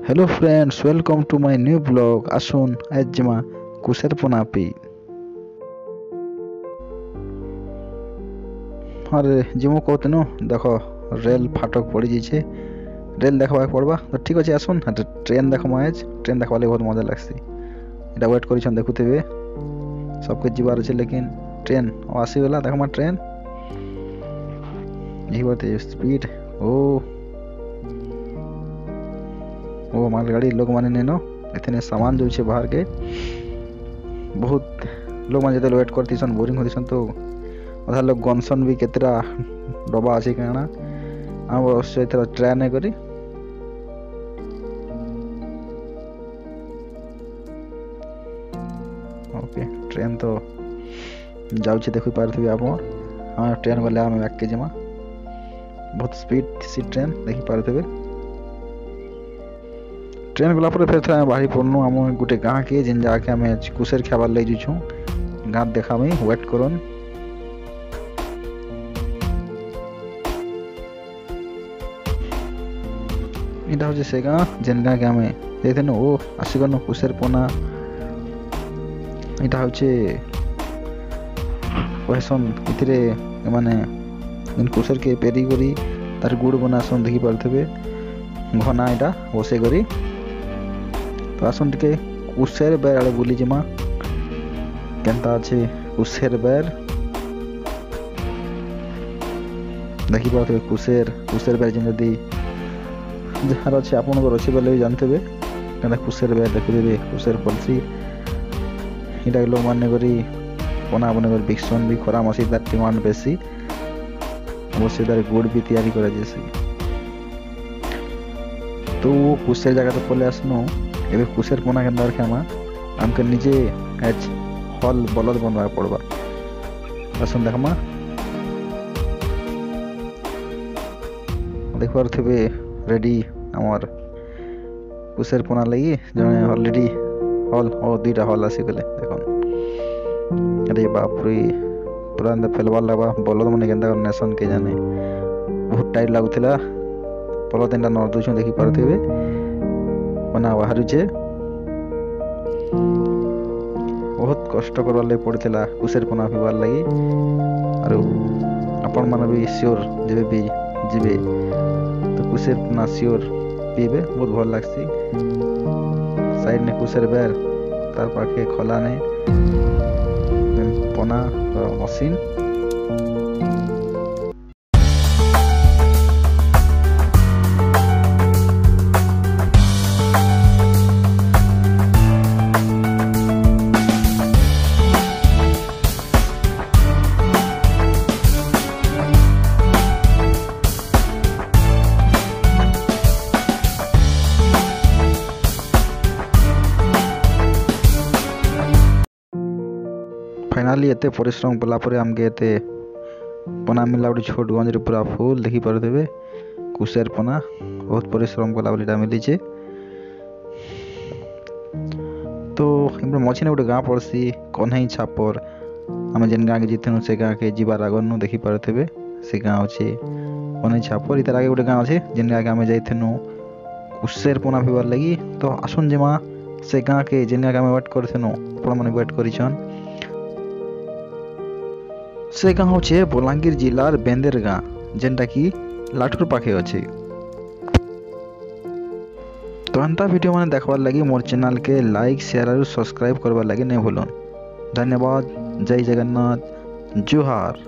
Hello friends, welcome to my new blog. आसुन आज जिमा कुशेर पनापी। अरे जिमो कहते नो देखो रेल फाटक पड़ी जाइए, रेल देखा पड़वा तो ठीक अच्छे। आसुन ट्रेन देख आज ट्रेन देखा बहुत मजा लगसी। इटा वेट कर देखुवे सबके जीवार अच्छे, लेकिन ट्रेन आसीगला देख ट्रेन यही बात स्पीड। ओ मालगाड़ी लोग माने नेनो इतने सामान जो बाहर के बहुत लोग मैंने जो वेट करती बोरिंग होती तो अधा लोग गनसन भी केतरा डबा अच्छे कहना अवश्य ट्राए नहीं करी। ओके ट्रेन तो जाऊे देखी पारे आप। हाँ ट्रेन गले आम बैक के जमा बहुत स्पीड थी ट्रेन देखी पारे। ट्रेन गला फिर थे बाहरी पड़नु आम गोटे गाँ के जिन जाके आम कुशेर खाबार लगे जाऊँ। गाँ देखा वेट करन। यहाँ हूँ से गाँ जेन गाँ के आम जाइनु ओ आसीगनु कुशेर पना। यहाँ हूँ कहसन इतरे माने कुशेर के पेरी करी तार गुड़ बनासन देखी पारे घना यहाँ बसे करी। तो आसन टे कुशेर बेर आड़े बुली जिमा केनता अच्छे कुशेर बेर देखी पारे। कुशेर बेर जमी जार अच्छे आप अच्छे बेले भी जानते क्या कुशेर बेर देखुवे कुशेर पलसी यहाँ लोग माने करी पना बने कर बिकसन भी खरा मसी तार डिमांड बेसी अवश्य तार गुड़ भी तैयारी करा जैसी। तो वो कुशेर जगह तो पले आसनु ए कुशेर पना के रखा आमके निजे आज हल बलद बनवा पड़वा। आसन देखमा देख पारे रेडी आमर कुशेर पना लगी जड़े अलरेडी हल और दुईटा हल आसीगले देख। अरे बाप रे पूरा फेलबार लगवा बलद मैंने के नेसन के जाने बहुत टाइट लगुला। बलद एंटा नर दूछ देखी पारे पना बाहर बहुत कष्ट करवार लगे पड़ता कुशेर पना पीबार लगी। और आपण मैंने भी सियोर जब भी जीवे तो कुशेर पना सियोर पीबे बहुत भल लगसी। साइड ने कुशेर बेर तार पाखे खला ने पना मशीन। फाइनाली एते परिश्रम कलापर आमके एते पना मिला गोटे छोट गंज पूरा फुल देखी पारे कुशेर पना बहुत परिश्रम कला मिली। तो मझी ने गोटे गाँ पड़सी कन्हई छापर आम जेन गाँ के जीतनु से गाँ के जीवार आगनु देखी पारे से गाँ अच्छे कन्हई छापर। इतार आगे गोटे गाँ अच्छे जेन गाँ के आम जाइनु कुशेर पना पीबार लगी। तो आसुन जिमा से गाँ के जेन गाँ के आम वेट करनु आपण वेट करिछन। से गाँ हूँ बलांगीर जिलार बेंदेर गाँ जेनटा कि लाठुर पाखे अच्छे। तो एंता वीडियो मैंने देखबार लगी मोर चैनल के लाइक शेयर और सब्सक्राइब करवार लगी नहीं भूलन। धन्यवाद। जय जगन्नाथ। जोहार।